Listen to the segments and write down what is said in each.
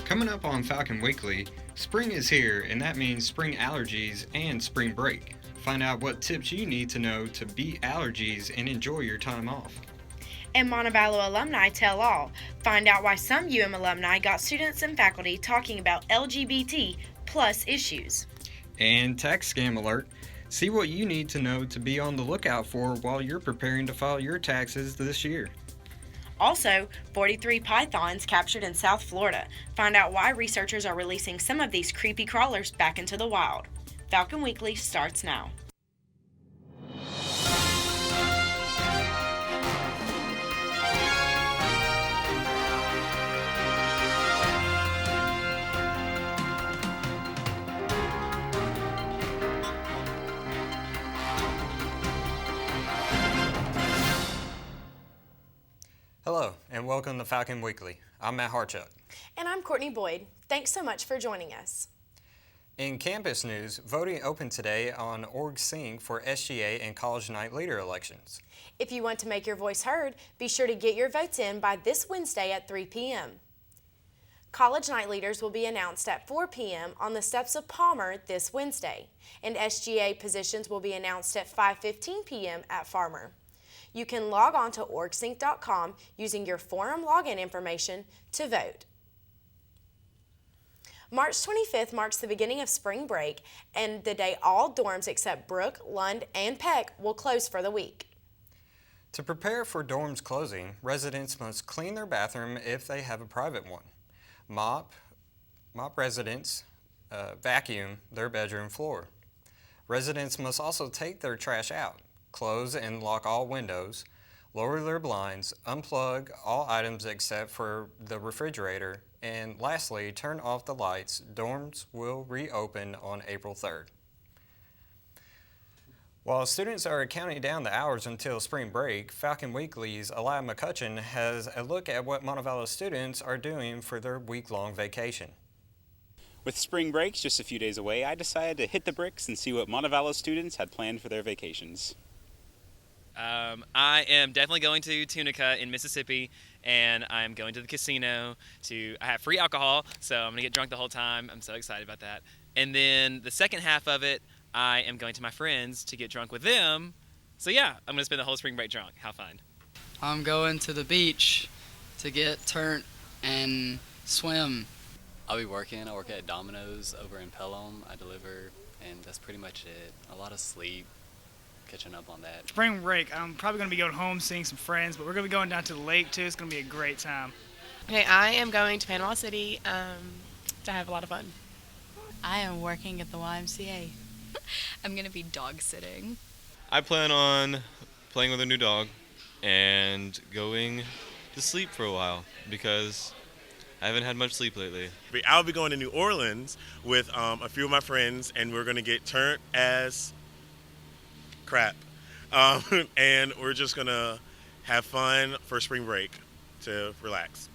Coming up on Falcon Weekly, spring is here, and that means spring allergies and spring break. Find out what tips you need to know to beat allergies and enjoy your time off. And Montevallo alumni tell all. Find out why some UM alumni got students and faculty talking about LGBT plus issues. And tax scam alert. See what you need to know to be on the lookout for while you're preparing to file your taxes this year. Also, 43 pythons captured in South Florida. Find out why researchers are releasing some of these creepy crawlers back into the wild. Falcon Weekly starts now. Hello, and welcome to Falcon Weekly. I'm Matt Harchuk. And I'm Courtney Boyd. Thanks so much for joining us. In campus news, voting opened today on Org Sync for SGA and College Night Leader elections. If you want to make your voice heard, be sure to get your votes in by this Wednesday at 3 p.m. College Night Leaders will be announced at 4 p.m. on the steps of Palmer this Wednesday, and SGA positions will be announced at 5:15 p.m. at Farmer. You can log on to orgsync.com using your forum login information to vote. March 25th marks the beginning of spring break and the day all dorms except Brooke, Lund, and Peck will close for the week. To prepare for dorms closing, residents must clean their bathroom if they have a private one. Mop residents vacuum their bedroom floor. Residents must also take their trash out, close and lock all windows, lower their blinds, unplug all items except for the refrigerator, and lastly, turn off the lights. Dorms will reopen on April 3rd. While students are counting down the hours until spring break, Falcon Weekly's Eli McCutcheon has a look at what Montevallo students are doing for their week-long vacation. With spring breaks just a few days away, I decided to hit the bricks and see what Montevallo students had planned for their vacations. I am definitely going to Tunica in Mississippi, and I'm going to the casino I have free alcohol, so I'm going to get drunk the whole time. I'm so excited about that. And then the second half of it, I am going to my friends to get drunk with them. So yeah, I'm going to spend the whole spring break drunk. How fun. I'm going to the beach to get turned and swim. I'll be working. I work at Domino's over in Pelham. I deliver, and that's pretty much it. A lot of sleep. Catching up on that. Spring break, I'm probably going to be going home, seeing some friends, but we're going to be going down to the lake too. It's going to be a great time. Okay, I am going to Panama City to have a lot of fun. I am working at the YMCA. I'm going to be dog sitting. I plan on playing with a new dog and going to sleep for a while because I haven't had much sleep lately. I'll be going to New Orleans with a few of my friends, and we're going to get turned as crap, and we're just gonna have fun for spring break to relax.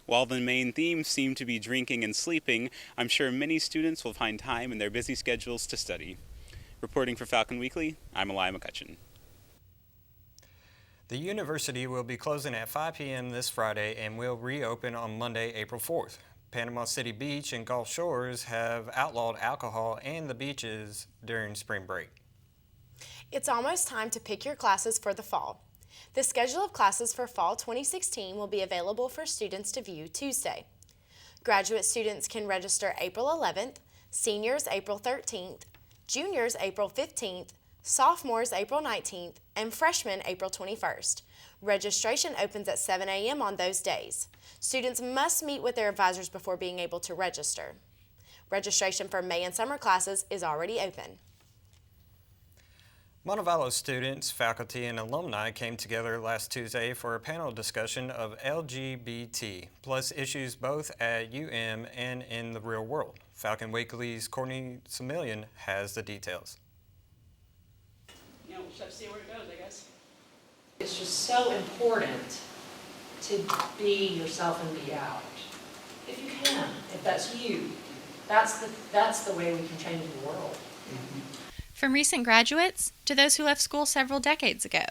While the main themes seem to be drinking and sleeping, I'm sure many students will find time in their busy schedules to study. Reporting for Falcon Weekly, I'm Eli McCutcheon. The university will be closing at 5 p.m. this Friday and will reopen on Monday, April 4th. Panama City Beach and Gulf Shores have outlawed alcohol and the beaches during spring break. It's almost time to pick your classes for the fall. The schedule of classes for fall 2016 will be available for students to view Tuesday. Graduate students can register April 11th, seniors April 13th, juniors April 15th, sophomores April 19th, and freshmen April 21st. Registration opens at 7 a.m. on those days. Students must meet with their advisors before being able to register. Registration for May and summer classes is already open. Montevallo students, faculty, and alumni came together last Tuesday for a panel discussion of LGBT plus issues both at UM and in the real world. Falcon Weekly's Courtney Semillion has the details. We'll just have to see where it goes, I guess. It's just so important to be yourself and be out. If you can, if that's you, that's the way we can change the world. From recent graduates to those who left school several decades ago,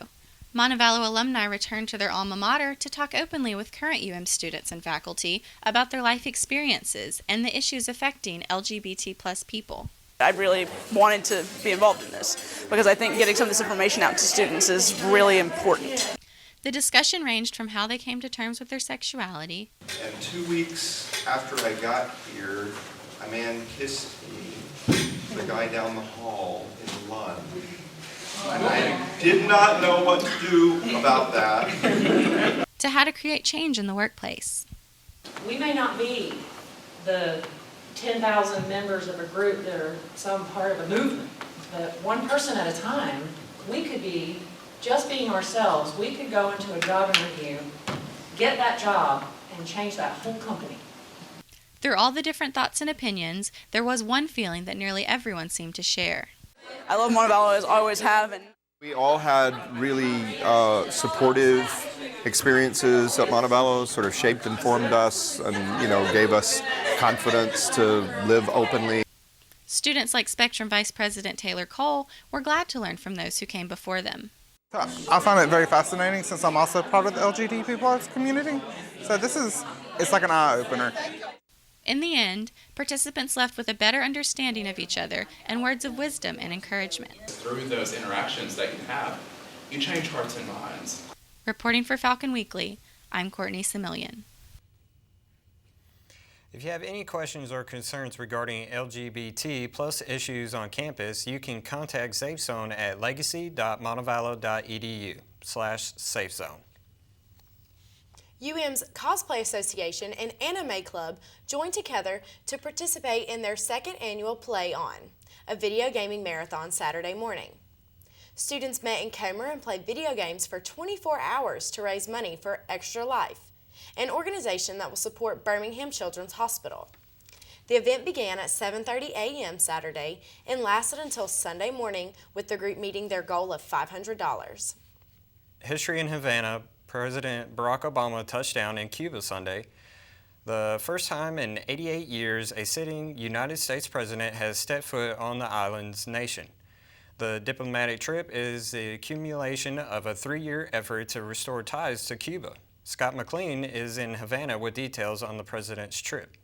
Montevallo alumni returned to their alma mater to talk openly with current students and faculty about their life experiences and the issues affecting LGBT plus people. I really wanted to be involved in this because I think getting some of this information out to students is really important. The discussion ranged from how they came to terms with their sexuality. And 2 weeks after I got here, a man kissed me, the guy down the hall in lunch. And I did not know what to do about that. To how to create change in the workplace. We may not be the 10,000 members of a group that are some part of a movement, but one person at a time, we could be just being ourselves. We could go into a job interview, get that job, and change that whole company. Through all the different thoughts and opinions, there was one feeling that nearly everyone seemed to share. I love Montevallo as I always have. And We all had really supportive experiences at Montevallo, sort of shaped and formed us and, gave us confidence to live openly. Students like Spectrum Vice President Taylor Cole were glad to learn from those who came before them. I find it very fascinating since I'm also part of the LGBT plus community. So it's like an eye-opener. In the end, participants left with a better understanding of each other and words of wisdom and encouragement. Through those interactions that you have, you change hearts and minds. Reporting for Falcon Weekly, I'm Courtney Simillion. If you have any questions or concerns regarding LGBT plus issues on campus, you can contact SafeZone at legacy.montevallo.edu/SafeZone. UM's Cosplay Association and Anime Club joined together to participate in their second annual Play On, a video gaming marathon Saturday morning. Students met in Comer and played video games for 24 hours to raise money for Extra Life, an organization that will support Birmingham Children's Hospital. The event began at 7:30 a.m. Saturday and lasted until Sunday morning, with the group meeting their goal of $500. History in Havana. President Barack Obama touched down in Cuba Sunday. The first time in 88 years a sitting United States president has stepped foot on the island's nation. The diplomatic trip is the accumulation of a 3-year effort to restore ties to Cuba. Scott McLean is in Havana with details on the president's trip.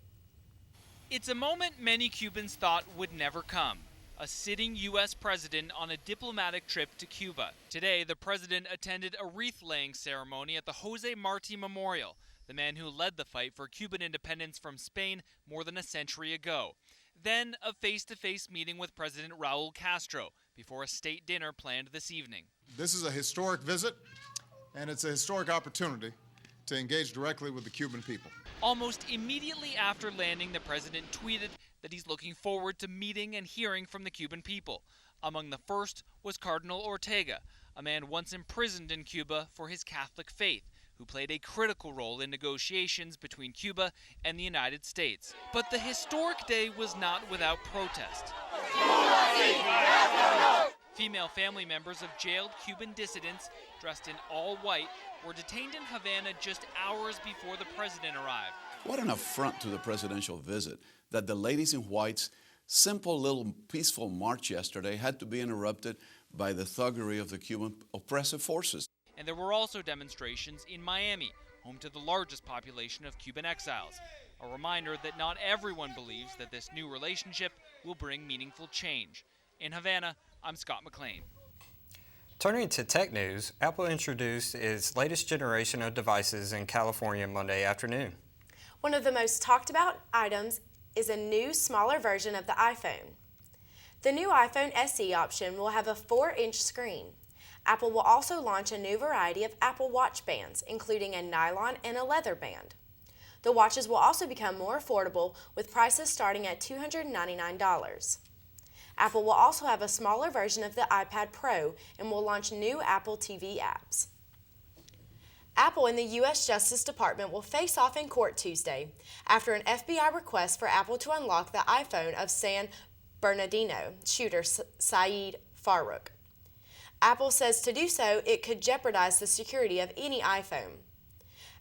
It's a moment many Cubans thought would never come. A sitting U.S. president on a diplomatic trip to Cuba. Today, the president attended a wreath-laying ceremony at the Jose Marti Memorial, the man who led the fight for Cuban independence from Spain more than a century ago. Then, a face-to-face meeting with President Raul Castro before a state dinner planned this evening. This is a historic visit, and it's a historic opportunity to engage directly with the Cuban people. Almost immediately after landing, the president tweeted that he's looking forward to meeting and hearing from the Cuban people. Among the first was Cardinal Ortega, a man once imprisoned in Cuba for his Catholic faith, who played a critical role in negotiations between Cuba and the United States. But the historic day was not without protest. Female family members of jailed Cuban dissidents, dressed in all white, were detained in Havana just hours before the president arrived. What an affront to the presidential visit that the ladies in white's simple little peaceful march yesterday had to be interrupted by the thuggery of the Cuban oppressive forces. And there were also demonstrations in Miami, home to the largest population of Cuban exiles. A reminder that not everyone believes that this new relationship will bring meaningful change. In Havana, I'm Scott McLean. Turning to tech news, Apple introduced its latest generation of devices in California Monday afternoon. One of the most talked about items is a new, smaller version of the iPhone. The new iPhone SE option will have a 4-inch screen. Apple will also launch a new variety of Apple Watch bands, including a nylon and a leather band. The watches will also become more affordable, with prices starting at $299. Apple will also have a smaller version of the iPad Pro and will launch new Apple TV apps. Apple and the U.S. Justice Department will face off in court Tuesday after an FBI request for Apple to unlock the iPhone of San Bernardino shooter Saeed Farouk. Apple says to do so, it could jeopardize the security of any iPhone.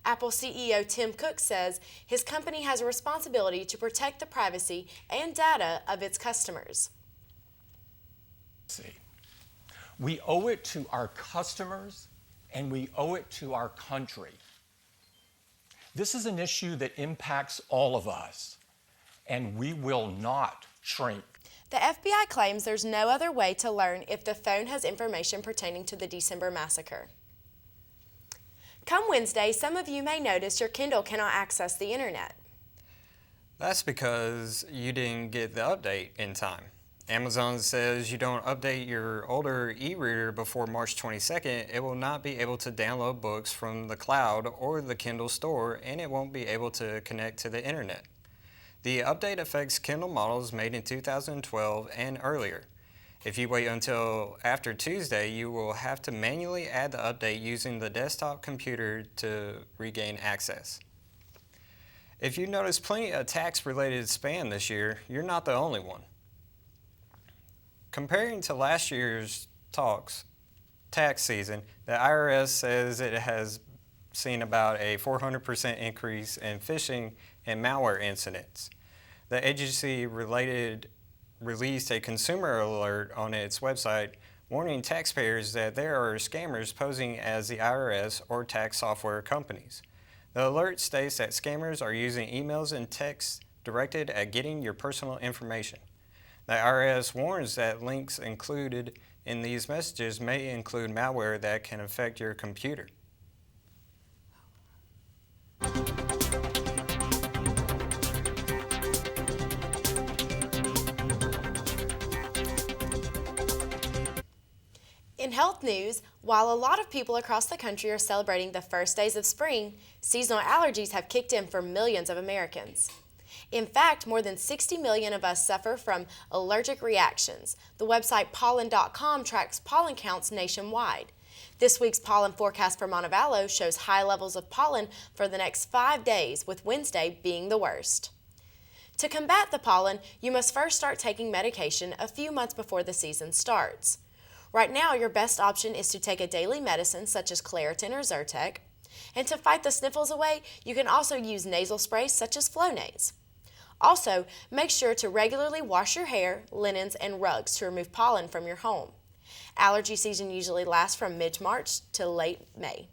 Apple CEO Tim Cook says his company has a responsibility to protect the privacy and data of its customers. We owe it to our customers and we owe it to our country. This is an issue that impacts all of us, and we will not shrink. The FBI claims there's no other way to learn if the phone has information pertaining to the December massacre. Come Wednesday, some of you may notice your Kindle cannot access the internet. That's because you didn't get the update in time. Amazon says you don't update your older e-reader before March 22nd, it will not be able to download books from the cloud or the Kindle store, and it won't be able to connect to the internet. The update affects Kindle models made in 2012 and earlier. If you wait until after Tuesday, you will have to manually add the update using the desktop computer to regain access. If you notice plenty of tax-related spam this year, you're not the only one. Comparing to last year's tax season, the IRS says it has seen about a 400% increase in phishing and malware incidents. The agency released a consumer alert on its website warning taxpayers that there are scammers posing as the IRS or tax software companies. The alert states that scammers are using emails and texts directed at getting your personal information. The IRS warns that links included in these messages may include malware that can affect your computer. In health news, while a lot of people across the country are celebrating the first days of spring, seasonal allergies have kicked in for millions of Americans. In fact, more than 60 million of us suffer from allergic reactions. The website pollen.com tracks pollen counts nationwide. This week's pollen forecast for Montevallo shows high levels of pollen for the next 5 days, with Wednesday being the worst. To combat the pollen, you must first start taking medication a few months before the season starts. Right now, your best option is to take a daily medicine such as Claritin or Zyrtec. And to fight the sniffles away, you can also use nasal sprays such as Flonase. Also, make sure to regularly wash your hair, linens, and rugs to remove pollen from your home. Allergy season usually lasts from mid-March to late May.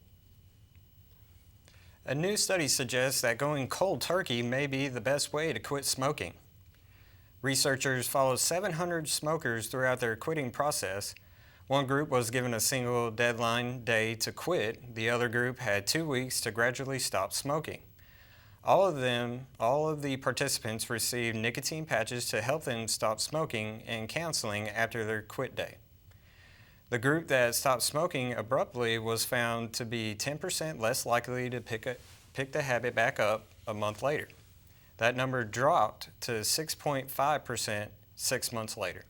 A new study suggests that going cold turkey may be the best way to quit smoking. Researchers followed 700 smokers throughout their quitting process. One group was given a single deadline day to quit. The other group had 2 weeks to gradually stop smoking. All of the participants received nicotine patches to help them stop smoking and counseling after their quit day. The group that stopped smoking abruptly was found to be 10% less likely to pick the habit back up a month later. That number dropped to 6.5% 6 months later.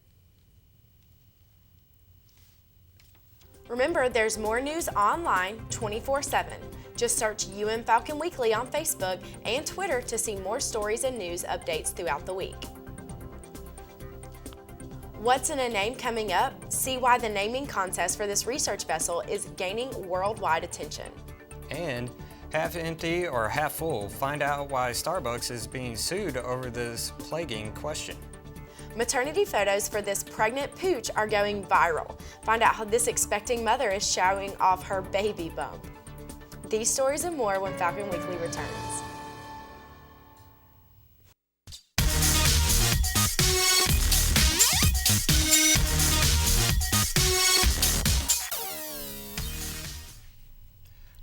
Remember, there's more news online 24/7. Just search Falcon Weekly on Facebook and Twitter to see more stories and news updates throughout the week. What's in a Name coming up? See why the naming contest for this research vessel is gaining worldwide attention. And half empty or half full, find out why Starbucks is being sued over this plaguing question. Maternity photos for this pregnant pooch are going viral. Find out how this expecting mother is showing off her baby bump. These stories and more when Falcon Weekly returns.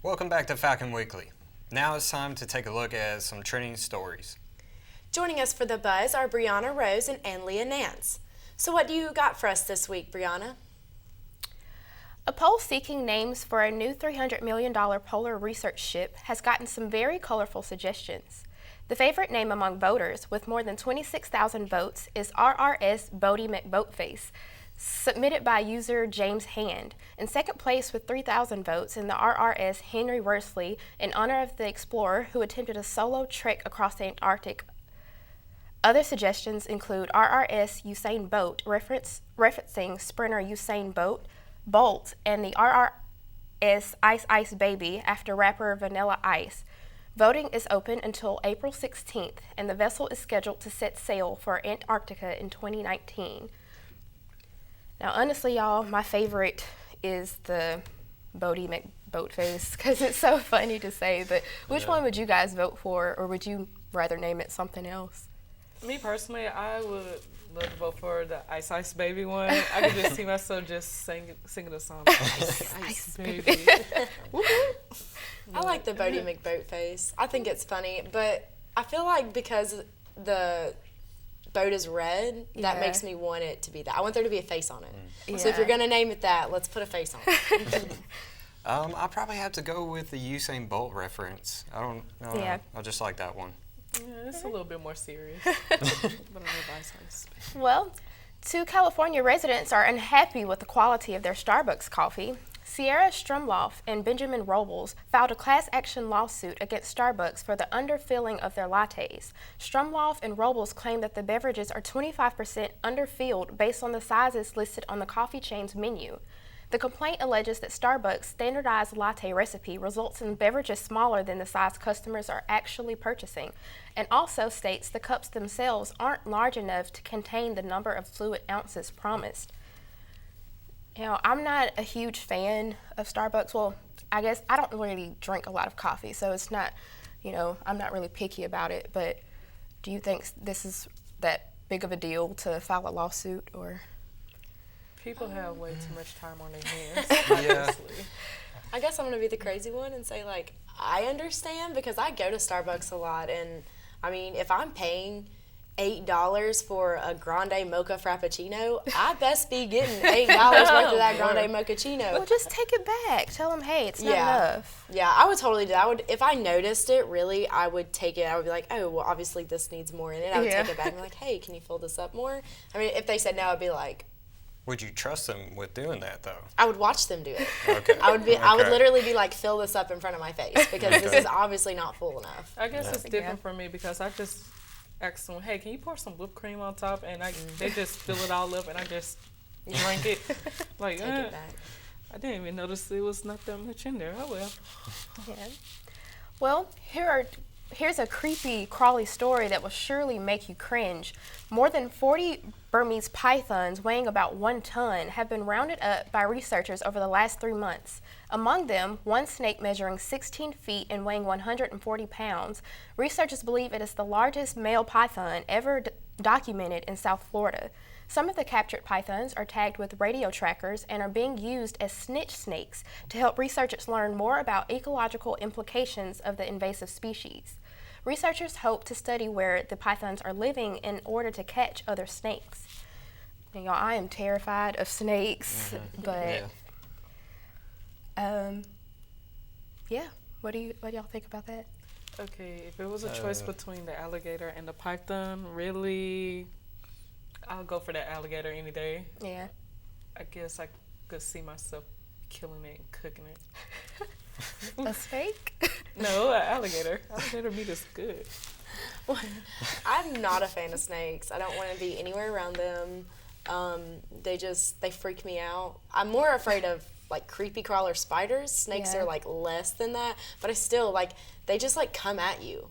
Welcome back to Falcon Weekly. Now it's time to take a look at some trending stories. Joining us for the buzz are Brianna Rose and Ann-Leah Nance. So what do you got for us this week, Brianna? A poll seeking names for a new $300 million polar research ship has gotten some very colorful suggestions. The favorite name among voters, with more than 26,000 votes, is RRS Bodie McBoatface, submitted by user James Hand. In second place with 3,000 votes in the RRS Henry Worsley, in honor of the explorer who attempted a solo trek across the Antarctic. Other suggestions include RRS Usain Bolt, referencing sprinter Usain Bolt, and the RRS Ice Ice Baby after rapper Vanilla Ice. Voting is open until April 16th, and the vessel is scheduled to set sail for Antarctica in 2019. Now, honestly, y'all, my favorite is the Bodie boat face because it's so funny to say. But which one would you guys vote for, or would you rather name it something else? Me personally, I would love to vote for the Ice Ice Baby one. I could just see myself just singing a song. Ice, Ice Baby. I like the Bodie McBoatface. I think it's funny, but I feel like because the boat is red, that makes me want it to be that. I want there to be a face on it. So if you're going to name it that, let's put a face on it. I'll probably have to go with the Usain Bolt reference. I don't know. I just like that one. Yeah, it's a little bit more serious. But I love Ice Ice. Well, two California residents are unhappy with the quality of their Starbucks coffee. Sierra Strumloff and Benjamin Robles filed a class action lawsuit against Starbucks for the underfilling of their lattes. Strumloff and Robles claim that the beverages are 25% underfilled based on the sizes listed on the coffee chain's menu. The complaint alleges that Starbucks' standardized latte recipe results in beverages smaller than the size customers are actually purchasing, and also states the cups themselves aren't large enough to contain the number of fluid ounces promised. Now, I'm not a huge fan of Starbucks. Well, I guess I don't really drink a lot of coffee, so it's not, I'm not really picky about it. But do you think this is that big of a deal to file a lawsuit, or? People have way too much time on their hands. Yeah. I guess I'm going to be the crazy one and say, I understand because I go to Starbucks a lot. And, I mean, if I'm paying $8 for a grande mocha frappuccino, I best be getting $8 worth of that grande mochaccino. Well, just take it back. Tell them, hey, it's not enough. Yeah, I would totally do that. If I noticed it, really, I would take it. I would be like, oh, well, obviously this needs more in it. I would take it back and be like, hey, can you fill this up more? I mean, if they said no, I'd be like, would you trust them with doing that, though? I would watch them do it. Okay. I would literally be like, fill this up in front of my face because this is obviously not full enough. I guess it's different for me because I just ask them, hey, can you pour some whipped cream on top? And they just fill it all up and I just drink it. Like, take it back. I didn't even notice it was not that much in there. Oh, well. Yeah. Well, here's a creepy, crawly story that will surely make you cringe. More than 40 Burmese pythons weighing about 1 ton have been rounded up by researchers over the last 3 months. Among them, one snake measuring 16 feet and weighing 140 pounds. Researchers believe it is the largest male python ever documented in South Florida. Some of the captured pythons are tagged with radio trackers and are being used as snitch snakes to help researchers learn more about ecological implications of the invasive species. Researchers hope to study where the pythons are living in order to catch other snakes. Now, y'all, I am terrified of snakes, but what do y'all think about that? Okay, if it was a choice between the alligator and the python, really, I'll go for that alligator any day. Yeah. I guess I could see myself killing it and cooking it. A snake? No, an alligator. Alligator meat is good. I'm not a fan of snakes. I don't want to be anywhere around them. They freak me out. I'm more afraid of creepy crawler spiders. Snakes are less than that, but I still they just come at you.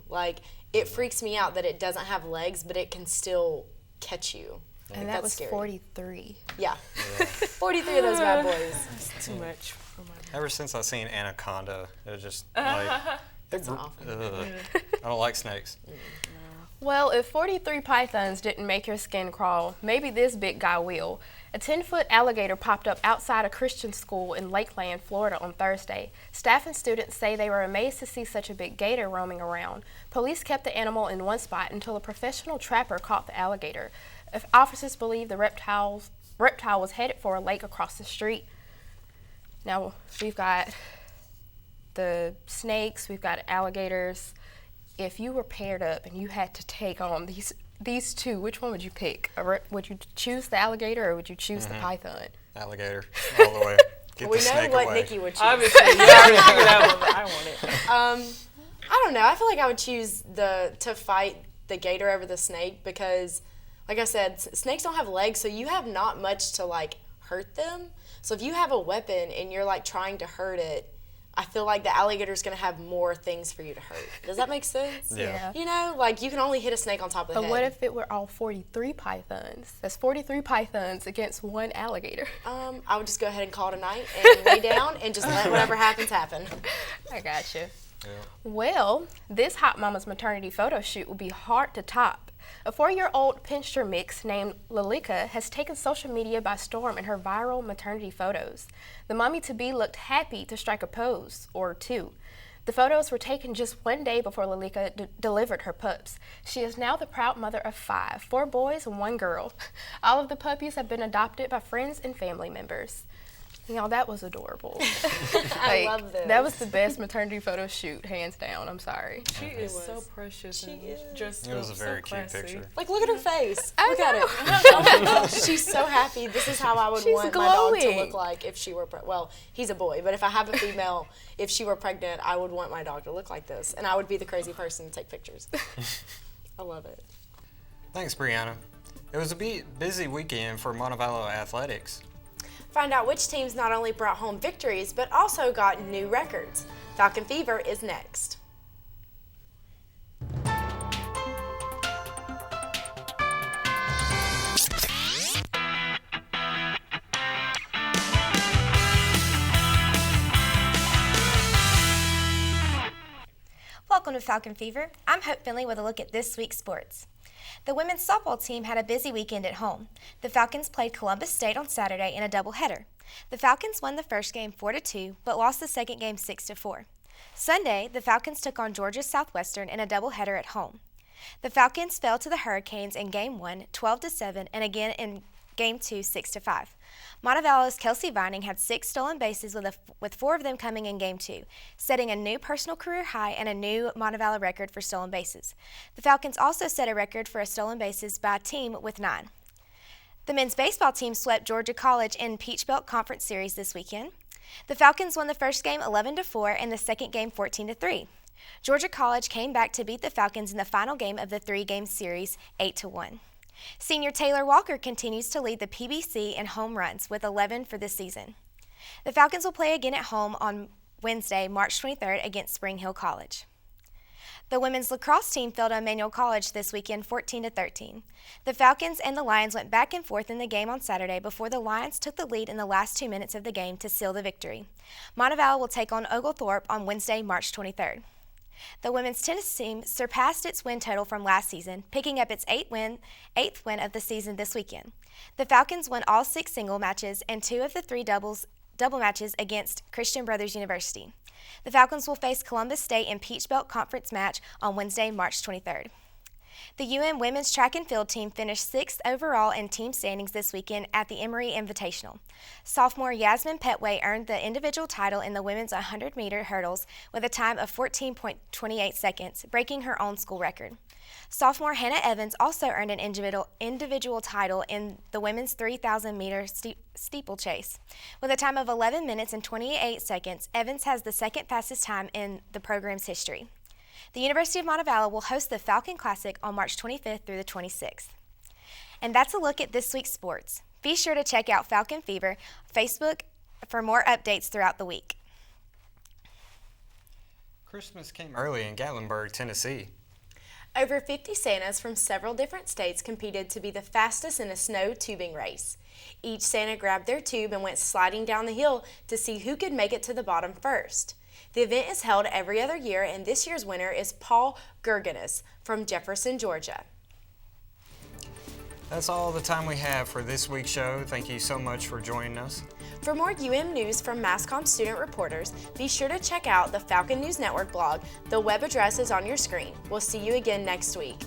It freaks me out that it doesn't have legs, but it can still catch you. And that was scary. 43. Yeah. 43 of those bad boys. That's too much. Ever since I've seen Anaconda, it just That's awful. I don't like snakes. Well, if 43 pythons didn't make your skin crawl, maybe this big guy will. A 10-foot alligator popped up outside a Christian school in Lakeland, Florida on Thursday. Staff and students say they were amazed to see such a big gator roaming around. Police kept the animal in one spot until a professional trapper caught the alligator. Officers believe the reptile was headed for a lake across the street. Now, we've got the snakes, we've got alligators. If you were paired up and you had to take on these two, which one would you pick? Would you choose the alligator or would you choose the python? Alligator, all the way. Get we the know snake what away. Nikki would choose. Obviously, you already figured out what I wanted. I don't know. I feel like I would choose to fight the gator over the snake because, like I said, snakes don't have legs, so you have not much to hurt them. So if you have a weapon and you're trying to hurt it, I feel like the alligator's going to have more things for you to hurt. Does that make sense? Yeah. You know, like you can only hit a snake on top of the But head. what if it were all 43 pythons? That's 43 pythons against one alligator. I would just go ahead and call it a night and lay down and just let whatever happens happen. I gotcha. Yeah. Well, this hot mama's maternity photo shoot will be hard to top. A 4-year-old pincher mix named Lalika has taken social media by storm in her viral maternity photos. The mommy-to-be looked happy to strike a pose, or two. The photos were taken just one day before Lalika delivered her pups. She is now the proud mother of 5, 4 boys and 1 girl. All of the puppies have been adopted by friends and family members. Y'all, that was adorable. I love this. That was the best maternity photo shoot, hands down. I'm sorry. She is so precious. She is. Just It was a very so cute classy. picture. Like, look at her face. I Look know. at it. Oh my gosh, she's so happy. This is how I would She's want my dog to glowing. look like if she were, well, he's a boy, but if I have a female, if she were pregnant, I would want my dog to look like this, and I would be the crazy person to take pictures. I love it. Thanks, Brianna. It was a busy weekend for Montevallo Athletics. Find out which teams not only brought home victories, but also got new records. Falcon Fever is next. Welcome to Falcon Fever. I'm Hope Finley with a look at this week's sports. The women's softball team had a busy weekend at home. The Falcons played Columbus State on Saturday in a doubleheader. The Falcons won the first game 4-2, but lost the second game 6-4. Sunday, the Falcons took on Georgia Southwestern in a doubleheader at home. The Falcons fell to the Hurricanes in Game 1, 12-7, and again in Game 2, 6-5. Montevallo's Kelsey Vining had 6 stolen bases with 4 of them coming in Game 2, setting a new personal career high and a new Montevallo record for stolen bases. The Falcons also set a record for stolen bases by a team with 9. The men's baseball team swept Georgia College in Peach Belt Conference Series this weekend. The Falcons won the first game 11-4 and the second game 14-3. Georgia College came back to beat the Falcons in the final game of the 3-game series 8-1. Senior Taylor Walker continues to lead the PBC in home runs with 11 for this season. The Falcons will play again at home on Wednesday, March 23rd against Spring Hill College. The women's lacrosse team fell to Emmanuel College this weekend 14-13. The Falcons and the Lions went back and forth in the game on Saturday before the Lions took the lead in the last 2 minutes of the game to seal the victory. Montevallo will take on Oglethorpe on Wednesday, March 23rd. The women's tennis team surpassed its win total from last season, picking up its 8th win of the season this weekend. The Falcons won all 6 single matches and 2 of the 3 double matches against Christian Brothers University. The Falcons will face Columbus State in Peach Belt Conference match on Wednesday, March 23rd. The UM women's track and field team finished 6th overall in team standings this weekend at the Emory Invitational. Sophomore Yasmin Petway earned the individual title in the women's 100-meter hurdles with a time of 14.28 seconds, breaking her own school record. Sophomore Hannah Evans also earned an individual title in the women's 3,000-meter steeplechase. With a time of 11 minutes and 28 seconds, Evans has the second fastest time in the program's history. The University of Montevallo will host the Falcon Classic on March 25th through the 26th. And that's a look at this week's sports. Be sure to check out Falcon Fever Facebook for more updates throughout the week. Christmas came early in Gatlinburg, Tennessee. Over 50 Santas from several different states competed to be the fastest in a snow tubing race. Each Santa grabbed their tube and went sliding down the hill to see who could make it to the bottom first. The event is held every other year, and this year's winner is Paul Gergenis from Jefferson, Georgia. That's all the time we have for this week's show. Thank you so much for joining us. For more UM news from MassCom student reporters, be sure to check out the Falcon News Network blog. The web address is on your screen. We'll see you again next week.